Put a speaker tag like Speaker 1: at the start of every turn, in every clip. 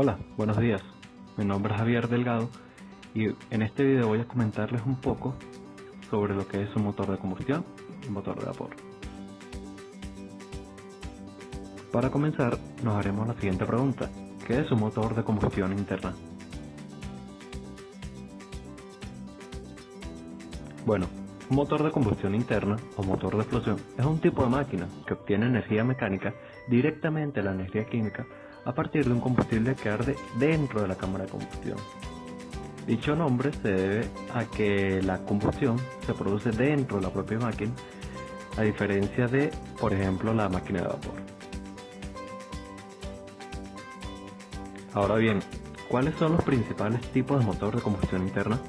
Speaker 1: Hola, buenos días. Mi nombre es Javier Delgado y en este video voy a comentarles un poco sobre lo que es un motor de combustión y un motor de vapor. Para comenzar, nos haremos la siguiente pregunta: ¿qué es un motor de combustión interna? Bueno, un motor de combustión interna o motor de explosión es un tipo de máquina que obtiene energía mecánica directamente de la energía química a partir de un combustible que arde dentro de la cámara de combustión. Dicho nombre se debe a que la combustión se produce dentro de la propia máquina, a diferencia de, por ejemplo, la máquina de vapor. Ahora bien, ¿cuáles son los principales tipos de motor de combustión interna?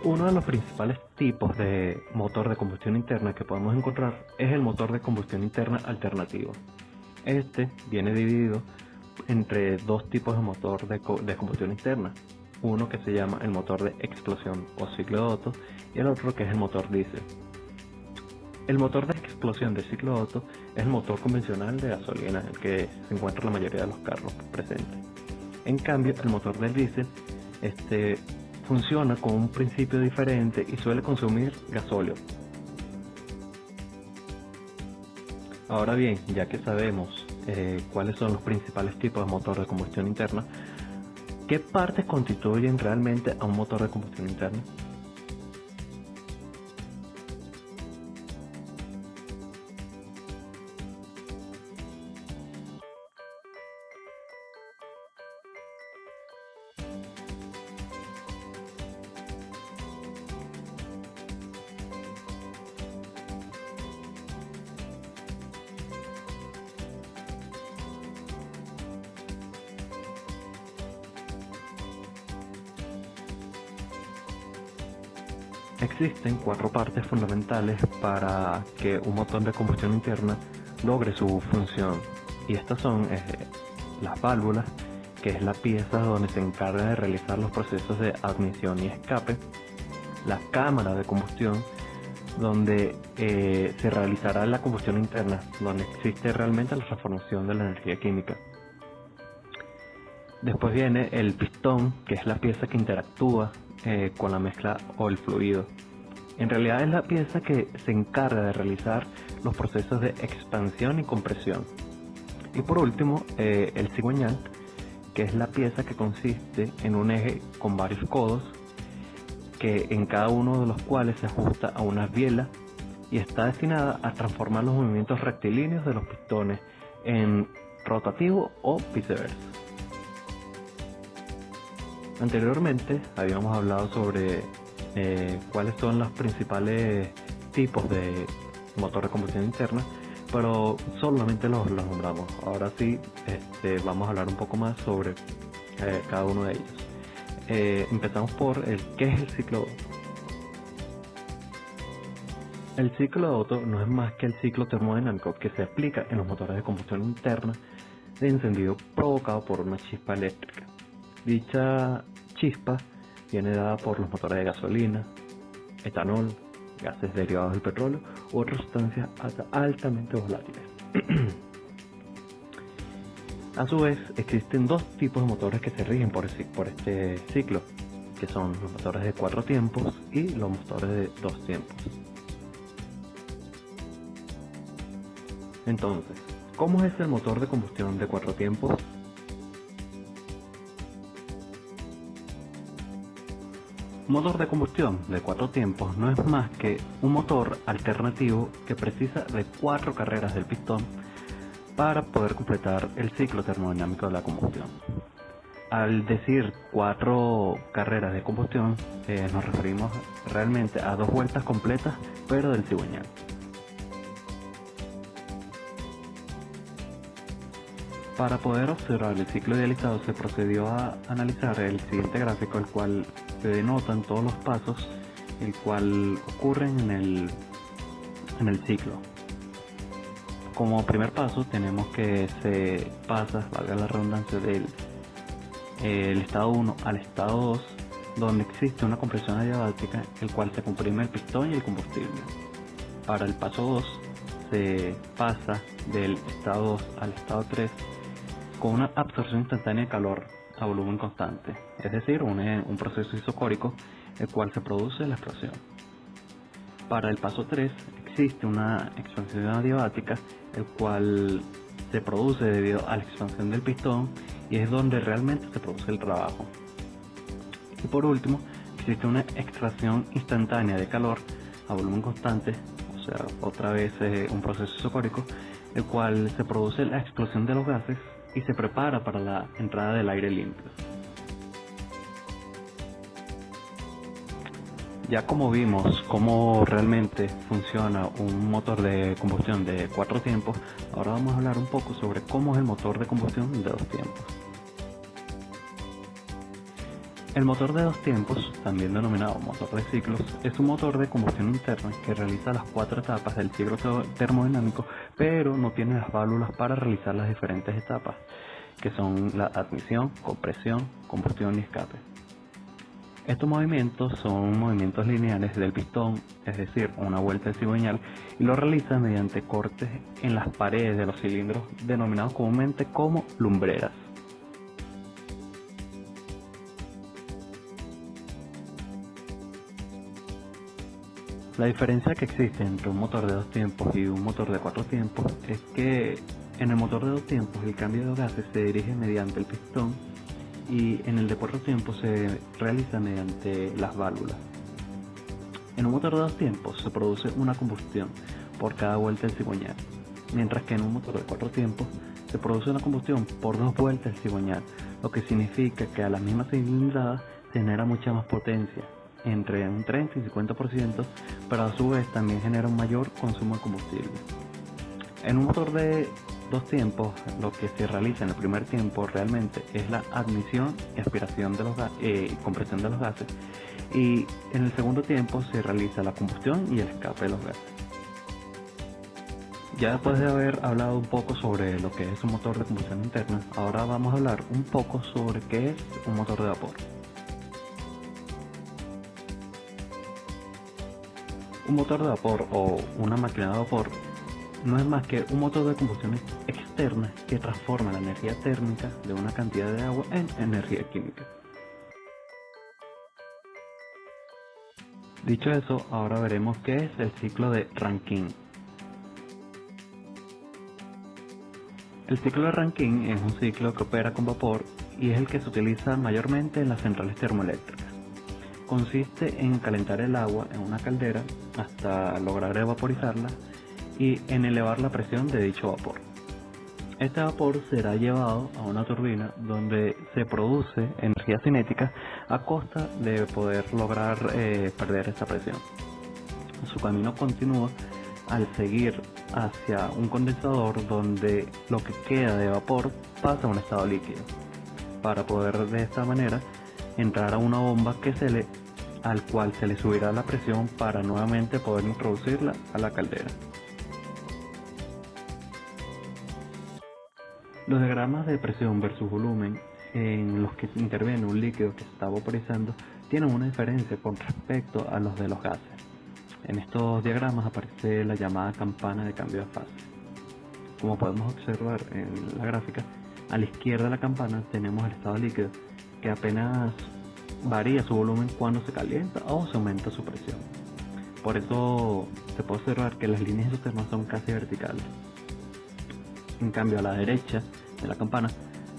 Speaker 1: Uno de los principales tipos de motor de combustión interna que podemos encontrar es el motor de combustión interna alternativo. Este viene dividido entre dos tipos de motor de combustión interna. Uno que se llama el motor de explosión o ciclo de Otto y el otro que es el motor diésel. El motor de explosión de ciclo de Otto es el motor convencional de gasolina, en el que se encuentra la mayoría de los carros presentes. En cambio, el motor del diésel funciona con un principio diferente y suele consumir gasóleo. Ahora bien, ya que sabemos cuáles son los principales tipos de motor de combustión interna, ¿qué partes constituyen realmente a un motor de combustión interna? Existen cuatro partes fundamentales para que un motor de combustión interna logre su función, y estas son las válvulas, que es la pieza donde se encarga de realizar los procesos de admisión y escape; la cámara de combustión, donde se realizará la combustión interna, donde existe realmente la transformación de la energía química. Después viene el pistón, que es la pieza que interactúa con la mezcla o el fluido. En realidad es la pieza que se encarga de realizar los procesos de expansión y compresión. Y por último, el cigüeñal, que es la pieza que consiste en un eje con varios codos, que en cada uno de los cuales se ajusta a una biela y está destinada a transformar los movimientos rectilíneos de los pistones en rotativo o viceversa. Anteriormente habíamos hablado sobre cuáles son los principales tipos de motor de combustión interna, pero solamente los nombramos. Ahora sí, vamos a hablar un poco más sobre cada uno de ellos. Empezamos por ¿qué es el ciclo de Otto? El ciclo de Otto no es más que el ciclo termodinámico que se aplica en los motores de combustión interna de encendido provocado por una chispa eléctrica. Dicha chispa viene dada por los motores de gasolina, etanol, gases derivados del petróleo u otras sustancias altamente volátiles. A su vez, existen dos tipos de motores que se rigen por este ciclo, que son los motores de 4 tiempos y los motores de 2 tiempos. Entonces, ¿cómo es el motor de combustión de 4 tiempos? Un motor de combustión de 4 tiempos no es más que un motor alternativo que precisa de 4 carreras del pistón para poder completar el ciclo termodinámico de la combustión. Al decir 4 carreras de combustión, nos referimos realmente a 2 vueltas completas, pero del cigüeñal. Para poder observar el ciclo idealizado se procedió a analizar el siguiente gráfico, el cual se denotan todos los pasos el cual ocurren en el ciclo. Como primer paso tenemos que se pasa, valga la redundancia, del estado 1 al estado 2, donde existe una compresión adiabática, el cual se comprime el pistón y el combustible. Para el paso 2 se pasa del estado 2 al estado 3 con una absorción instantánea de calor a volumen constante, es decir, un proceso isocórico el cual se produce la explosión. Para el paso 3 existe una expansión adiabática, el cual se produce debido a la expansión del pistón y es donde realmente se produce el trabajo. Y por último, existe una extracción instantánea de calor a volumen constante, o sea, otra vez un proceso isocórico, el cual se produce la explosión de los gases y se prepara para la entrada del aire limpio. Ya como vimos cómo realmente funciona un motor de combustión de 4 tiempos, ahora vamos a hablar un poco sobre cómo es el motor de combustión de 2 tiempos. El motor de 2 tiempos, también denominado motor de ciclos, es un motor de combustión interna que realiza las 4 etapas del ciclo termodinámico, pero no tiene las válvulas para realizar las diferentes etapas, que son la admisión, compresión, combustión y escape. Estos movimientos son movimientos lineales del pistón, es decir, una vuelta del cigüeñal, y lo realiza mediante cortes en las paredes de los cilindros denominados comúnmente como lumbreras. La diferencia que existe entre un motor de 2 tiempos y un motor de 4 tiempos es que en el motor de 2 tiempos el cambio de gases se dirige mediante el pistón y en el de 4 tiempos se realiza mediante las válvulas. En un motor de 2 tiempos se produce una combustión por cada vuelta del cigüeñal, mientras que en un motor de 4 tiempos se produce una combustión por 2 vueltas del cigüeñal, lo que significa que a la misma cilindrada se genera mucha más potencia, entre un 30 y 50%, pero a su vez también genera un mayor consumo de combustible. En un motor de 2 tiempos, lo que se realiza en el primer tiempo realmente es la admisión y aspiración de los compresión de los gases, y en el segundo tiempo se realiza la combustión y el escape de los gases. Ya después de haber hablado un poco sobre lo que es un motor de combustión interna, ahora vamos a hablar un poco sobre qué es un motor de vapor. Un motor de vapor o una máquina de vapor no es más que un motor de combustión externa que transforma la energía térmica de una cantidad de agua en energía química. Dicho eso, ahora veremos qué es el ciclo de Rankine. El ciclo de Rankine es un ciclo que opera con vapor y es el que se utiliza mayormente en las centrales termoeléctricas. Consiste en calentar el agua en una caldera hasta lograr evaporizarla y en elevar la presión de dicho vapor. Este vapor será llevado a una turbina donde se produce energía cinética a costa de poder lograr perder esta presión. Su camino continúa al seguir hacia un condensador donde lo que queda de vapor pasa a un estado líquido, para poder de esta manera entrar a una bomba al cual se le subirá la presión para nuevamente poder introducirla a la caldera. Los diagramas de presión versus volumen en los que interviene un líquido que se está vaporizando tienen una diferencia con respecto a los de los gases. En estos diagramas aparece la llamada campana de cambio de fase. Como podemos observar en la gráfica, a la izquierda de la campana tenemos el estado líquido, que apenas varía su volumen cuando se calienta o se aumenta su presión. Por eso se puede observar que las líneas isótermas son casi verticales. En cambio, a la derecha de la campana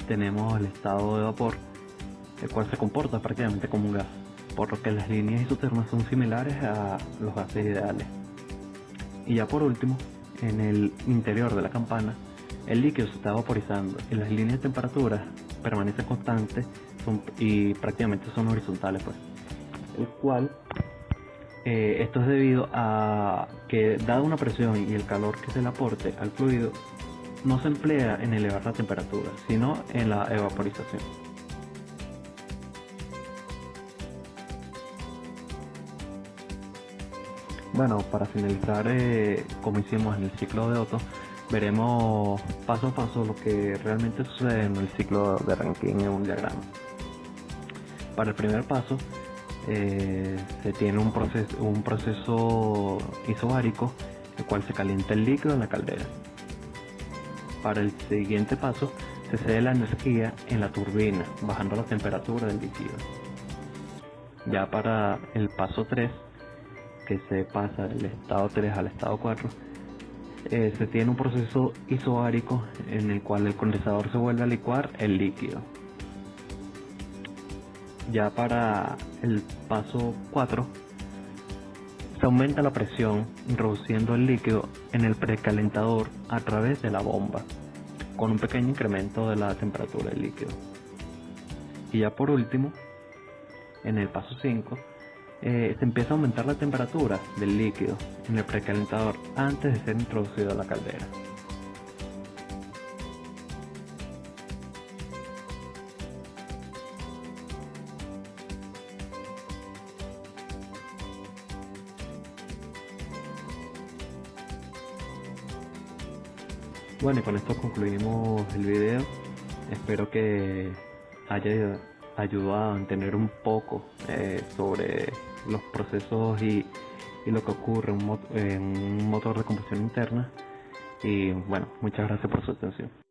Speaker 1: tenemos el estado de vapor, el cual se comporta prácticamente como un gas, por lo que las líneas isotermas son similares a los gases ideales. Y ya por último, en el interior de la campana, el líquido se está vaporizando y las líneas de temperatura permanecen constantes y prácticamente son horizontales, pues. El cual esto es debido a que, dada una presión y el calor que se le aporte al fluido, no se emplea en elevar la temperatura, sino en la evaporización. Bueno, para finalizar, como hicimos en el ciclo de Otto, veremos paso a paso lo que realmente sucede en el ciclo de Rankine en un diagrama. Para el primer paso, se tiene un proceso isobárico, el cual se calienta el líquido en la caldera. Para el siguiente paso, se cede la energía en la turbina, bajando la temperatura del líquido. Ya para el paso 3, que se pasa del estado 3 al estado 4, se tiene un proceso isobárico en el cual el condensador se vuelve a licuar el líquido. Ya para el paso 4, se aumenta la presión introduciendo el líquido en el precalentador a través de la bomba, con un pequeño incremento de la temperatura del líquido. Y ya por último, en el paso 5, se empieza a aumentar la temperatura del líquido en el precalentador antes de ser introducido a la caldera. Bueno, y con esto concluimos el video. Espero que haya ayudado a entender un poco sobre los procesos y lo que ocurre en un motor de combustión interna. Y bueno, muchas gracias por su atención.